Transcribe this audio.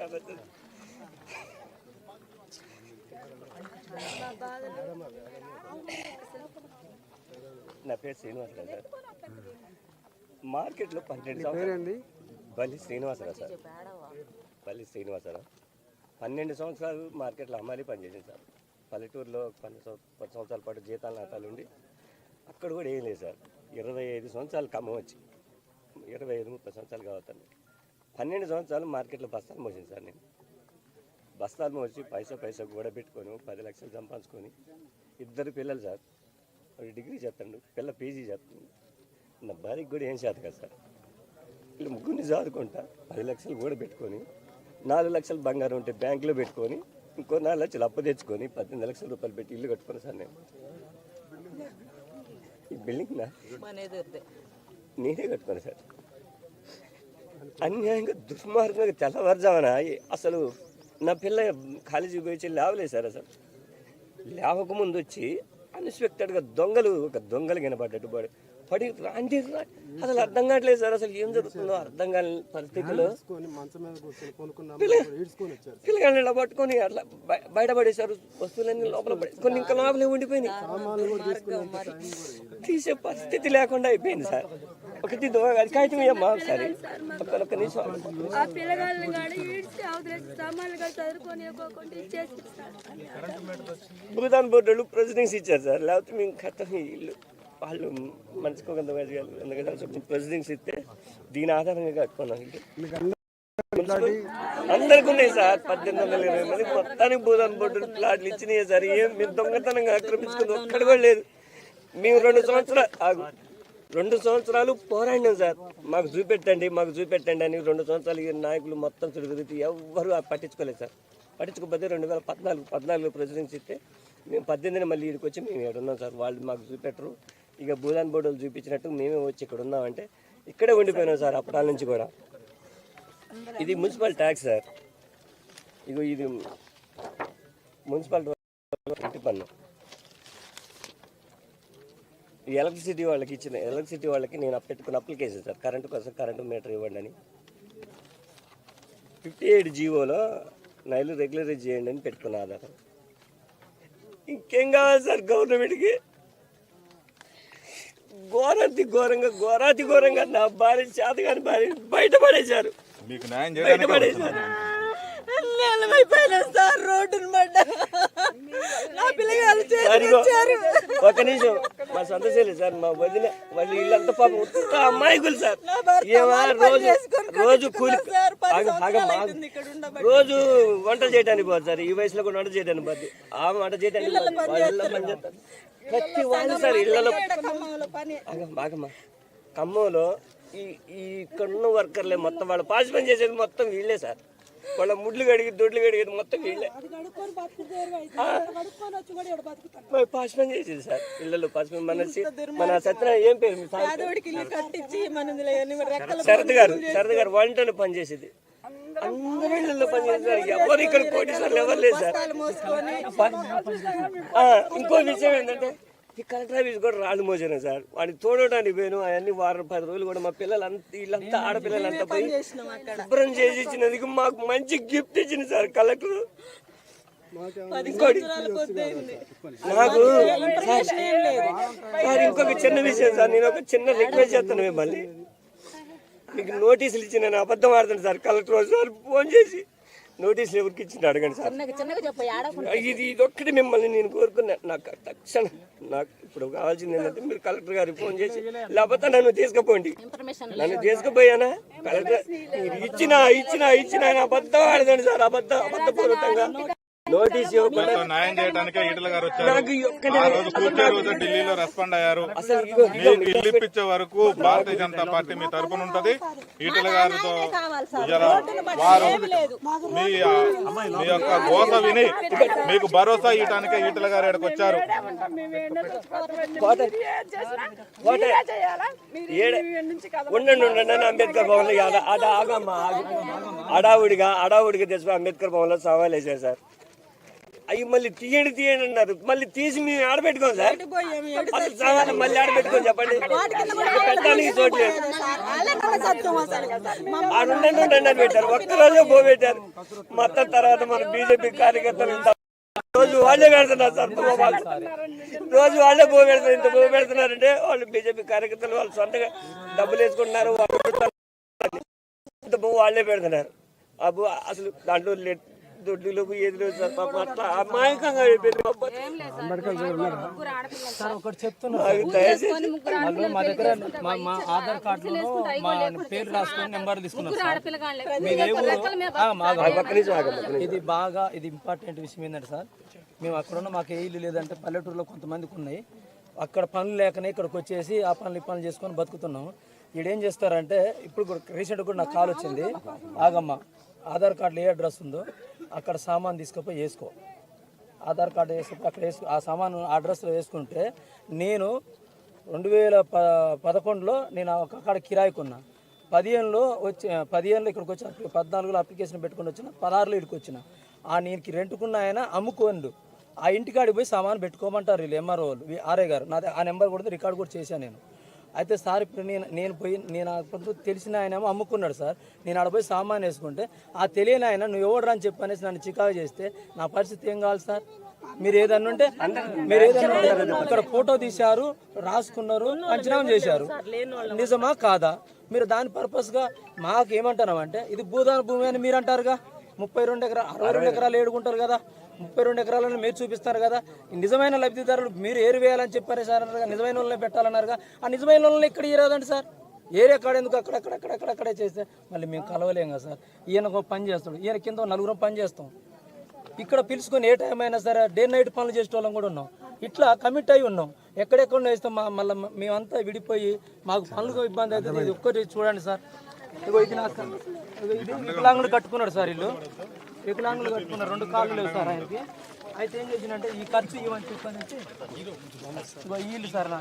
నా పేరు శ్రీనివాసరావు సార్. మార్కెట్లో 12 సంవత్సరాలు బల్లి శ్రీనివాసరావు సార్. బల్లి శ్రీనివాసరావు 12 సంవత్సరాలు మార్కెట్లో అమ్మాలి పనిచేసింది సార్. పల్లెటూరులో 10 సంవత్సరాల పాటు జీతాల నాటాలు ఉండి అక్కడ కూడా ఏం లేదు సార్. 25 సంవత్సరాలు ఖమ్మం వచ్చి 25-30 సంవత్సరాలు కావద్దండి. 12 సంవత్సరాలు మార్కెట్లో బస్తాలు మోసింది సార్. నేను బస్తాలు మోసి పైసా కూడా పెట్టుకొని 10 లక్షలు సంపాదించుకొని 2 పిల్లలు సార్. డిగ్రీ చేస్తాడు, పిల్ల పీజీ చేస్తాడు. నా భార్యకి కూడా ఏం చేత కదా సార్. వీళ్ళు ముగ్గురిని చదువుకుంటా 10 లక్షలు కూడా పెట్టుకొని 4 లక్షలు బంగారం ఉంటే బ్యాంకులో పెట్టుకొని ఇంకో 4 లక్షలు అప్పు తెచ్చుకొని 18 లక్షల రూపాయలు పెట్టి ఇల్లు కట్టుకుని సార్. నేను ఈ బిల్డింగ్ నేనే కట్టుకున్నాను సార్. అన్యాయంగా దుర్మార్గంగా తెల్లవారుజామున అసలు నా పిల్ల కాలేజీకి పోయి లేవలేదు సార్. అసలు లేవకముందు వచ్చి అన్ఎక్స్పెక్టెడ్గా ఒక దొంగలు కనబడ్డట్టు పడి అంటే అసలు అర్థం కావట్లేదు సార్. అసలు ఏం జరుగుతుందో అర్థం కాని పరిస్థితిలో పిల్లగాళ్ళు ఇలా పట్టుకొని అట్లా బయటపడేశారు. వస్తువులన్నీ లోపల కొన్ని ఇంకా లోపలే ఉండిపోయినాయి. తీసే పరిస్థితి లేకుండా అయిపోయింది సార్. ఒకటి కాగితం అమ్మా ఒకసారి ఒక్క నిమిషం. భూదాన్ బోర్డు ప్రెసిడెన్స్ ఇచ్చారు సార్. లేకపోతే మేము కట్టం ఇల్లు వాళ్ళు మంచుకోగంత ఎందుకంటే ప్రెసిడెన్స్ ఇస్తే దీని ఆధారంగా కట్టుకున్నాం. అందరికి ఉన్నాయి సార్. 1820 మంది మొత్తానికి భూదాన్ బోర్డు ప్లాట్లు ఇచ్చినాయి సార్. ఏం మీరు దొంగతనంగా ఆక్రమించుకుంది ఒక్కడి కూడా లేదు. మేము 2 సంవత్సరాలు పోరాడినాం సార్. మాకు చూపెట్టండి అని 2 సంవత్సరాలు నాయకులు మొత్తం తిరుగుతూ ఎవ్వరు పట్టించుకోలేదు సార్. పట్టించుకోకపోతే 2014 ప్రెసిడెన్స్ ఇస్తే మేము 18 మళ్ళీ ఇక్కడికి వచ్చి మేము ఇక్కడ ఉన్నాం సార్. వాళ్ళు మాకు చూపెట్టరు. ఇక భూదాన్ బోర్డులు చూపించినట్టు మేమే వచ్చి ఇక్కడ ఉన్నామంటే ఇక్కడే ఉండిపోయినాం సార్ అప్పటాల నుంచి కూడా. ఇది మున్సిపల్ ట్యాక్స్ సార్. ఇది మున్సిపల్ ఇంటి పన్ను. ఈ ఎలక్ట్రిసిటీ వాళ్ళకి నేను పెట్టుకున్న అప్లికేషన్ సార్. కరెంటు కోసం కరెంటు మీటర్ ఇవ్వండి అని 58 జీవోలో నైలు రెగ్యులరైజ్ చేయండి అని పెట్టుకున్న ఆధారం. ఇంకేం కావాలి సార్ గవర్నమెంట్కి? ఘోరంగా నా భార్య చేతగాని భార్య బయటపడేశారు. ఒక నిమిషం మా సంతోషాలు సార్. మా వదిన వాళ్ళు ఇల్లంతా పాపం ఉత్త అమ్మాయికులు సార్. రోజు వంట చేయడానికి పోదు సార్. ఈ వయసులో కూడా వంట చేయడానికి పోద్ది. ఆమె వంట చేయడానికి పని చేస్తారు ప్రతి వాళ్ళు సార్. ఇళ్లలో బాగమ్మా ఖమ్మంలో ఇక్కడున్న వర్కర్లే మొత్తం వాళ్ళు పాసి పని చేసేది మొత్తం వీళ్ళే సార్. వాళ్ళ ముడ్లు దొడ్లు కడిగేది మొత్తం వీళ్ళే. పాసి పని చేసేది సార్. ఇళ్లలో పాసి పని మన సత్యనారాయణ ఏం పేరు శరత్ గారు వంటను పని చేసేది. అందరూ ఇళ్లలో పని చేస్తారు. ఎవరు ఇక్కడ కోటీశ్వర్లు ఎవరు లేదు సార్. ఇంకో విషయం ఏంటంటే ఈ కలెక్టర్ ఆఫీస్ కూడా రాళ్ళు మోసాను సార్. వాడిని తోడటానికి పోయాను. అవన్నీ 10 రోజులు కూడా మా పిల్లలంతా వీళ్ళంతా ఆడపిల్లలంతా పోయి శుభ్రం చేసి ఇచ్చినందుకు మాకు మంచి గిఫ్ట్ ఇచ్చింది సార్ కలెక్టర్. నాకు ఇంకొక చిన్న విషయం సార్. నేను ఒక చిన్న రిక్వెస్ట్ చేస్తాను మిమ్మల్ని. మీకు నోటీసులు ఇచ్చి నేను అబద్ధం ఆడుతాను సార్. కలెక్టర్ సార్ ఫోన్ చేసి నోటీసులు ఎవరికి ఇచ్చింది అడగండి సార్. ఇది ఒక్కటి మిమ్మల్ని నేను కోరుకున్నా. నాకు తక్షణ ఇప్పుడు కావాల్సింది ఏంటంటే మీరు కలెక్టర్ గారికి ఫోన్ చేసి లేకపోతే నన్ను తీసుకుపోండి. నన్ను తీసుకుపోయానా కలెక్టర్ ఇచ్చిన అబద్ధం ఆడదండి సార్. అబద్ధపూర్వకంగా నోటీస్ న్యాయం చేయడానికి ఈటల గారు వచ్చారు. ఢిల్లీలో రెస్పాండ్ అయ్యారు. మీకు ఇల్లు ఇప్పించే వరకు భారతీయ జనతా పార్టీ మీ తరఫున ఉంటది. ఈటల గారితో వారు మీ యొక్క గోస విని మీకు భరోసా ఇవ్వడానికి ఈటల గారు ఇక్కడికి వచ్చారు. ఉండండి అంబేద్కర్ భవన్ లో అడావుడిగా తెచ్చి అంబేద్కర్ భవన్ లో సవాల్ వేసారు సార్. అవి మళ్ళీ తీయండి అన్నారు. మళ్ళీ తీసి మేము ఆడబెట్టుకోం సార్. అసలు సామాన్లు మళ్ళీ ఆడబెట్టుకోని చెప్పండి. పెట్టడానికి చోటు లేదు. ఆడుండండి పెట్టారు. ఒక్కరోజే బో పెట్టారు. మొత్తం తర్వాత మన బీజేపీ కార్యకర్తలు రోజు వాళ్ళే పెడుతున్నారు సార్. రోజు వాళ్ళే బో పెడుతున్నారు. ఇంత బో పెడుతున్నారంటే వాళ్ళు బీజేపీ కార్యకర్తలు వాళ్ళు సొంతగా డబ్బులు వేసుకుంటున్నారు. ఇంత బో వాళ్ళే పెడుతున్నారు. ఆ బో అసలు దాంట్లో దొడ్డులకు ఏది లేదు సార్. పాపం అట్లా అమాయకంగా అయిపోయింది. ఒకటి చెప్తున్నా, మా దగ్గర మా ఆధార్ కార్డులో మా పేరు రాసుకొని నెంబర్ తీసుకున్నారు. ఇది ఇంపార్టెంట్ విషయం ఏంటంటే సార్, మేము అక్కడ ఉన్న మాకు ఏ ఇల్లు లేదంటే పల్లెటూరులో కొంతమందికి ఉన్నాయి. అక్కడ పనులు లేకనే ఇక్కడికి వచ్చేసి ఆ పనులు ఈ పనులు చేసుకొని బతుకుతున్నాము. ఈడేం చేస్తారంటే ఇప్పుడు రీసెంట్గా కూడా నాకు కాల్ వచ్చింది. ఆగమ్మ, ఆధార్ కార్డులో ఏ అడ్రస్ ఉందో అక్కడ సామాన్ తీసుకుపోయి వేసుకో. ఆధార్ కార్డు వేసుకుని అక్కడ ఆ సామాను అడ్రస్లో వేసుకుంటే నేను 2011లో నేను అక్కడ కిరాయికి ఉన్నా. 15లో ఇక్కడికి వచ్చి 14లో అప్లికేషన్ పెట్టుకుని వచ్చిన, 16లో ఇక్కడికి వచ్చిన. నేను రెంట్కున్న ఆయన అమ్ముకోండు. ఆ ఇంటికాడికి పోయి సామాను పెట్టుకోమంటారు వీళ్ళు ఎంఆర్ఓ వాళ్ళు, ఆర్ఐ గారు. నాది ఆ నెంబర్ కూడా రికార్డ్ కూడా చేశాను నేను. అయితే సార్ ఇప్పుడు నేను తెలిసిన ఆయన ఏమో అమ్ముకున్నాడు సార్. నేను ఆడ పోయి సామాన్ వేసుకుంటే ఆ తెలియని ఆయన నువ్వు ఎవడు అని చెప్పనేసి నన్ను చికాకు చేస్తే నా పరిస్థితి ఏం కావాలి సార్? మీరు ఏదన్నుంటే అక్కడ ఫోటో తీశారు, రాసుకున్నారు, అంచనా చేశారు. నిజమా కాదా? మీరు దాని పర్పస్గా మాకు ఏమంటున్నామంటే ఇది భూదాన భూమి అని మీరు అంటారుగా. 32 ఎకరాలు 62 ఎకరాలు ఏడుకుంటారు కదా. 32 ఎకరాలను మీరు చూపిస్తారు కదా. నిజమైన లబ్ధిదారులు మీరు ఏరు వేయాలని చెప్పారు సార్ అన్నారుగా. నిజమైన వాళ్ళని పెట్టాలన్నారుగా. ఆ నిజమైన వాళ్ళని ఇక్కడ ఇరాదండి సార్. ఏరియా కాడ ఎందుకు అక్కడక్కడే చేస్తే మళ్ళీ మేము కలవలేం కదా సార్. ఈయన ఒక పని చేస్తాడు, ఈయన కింద 4 పని చేస్తాం. ఇక్కడ పిలుచుకొని ఏ టైం అయినా సరే డే నైట్ పనులు చేసే వాళ్ళం కూడా ఉన్నాం. ఇట్లా కమిట్ అయి ఉన్నాం. ఎక్కడెక్కడ వేస్తాం మళ్ళీ మేమంతా విడిపోయి మాకు పనులకు ఇబ్బంది అవుతుంది. ఇది ఒక్కటి చూడండి సార్. ఇగో ఇది వికలాంగులు కట్టుకున్నాడు సార్. ఇల్లు వికలాంగులు కట్టుకున్నారు, 2 కాళ్ళు లేవు సార్ ఆయనకి. అయితే ఏం చేసినంటే ఈ ఖర్చు ఇవ్వని చెప్పనేసి ఇగో ఈ ఇల్లు సార్.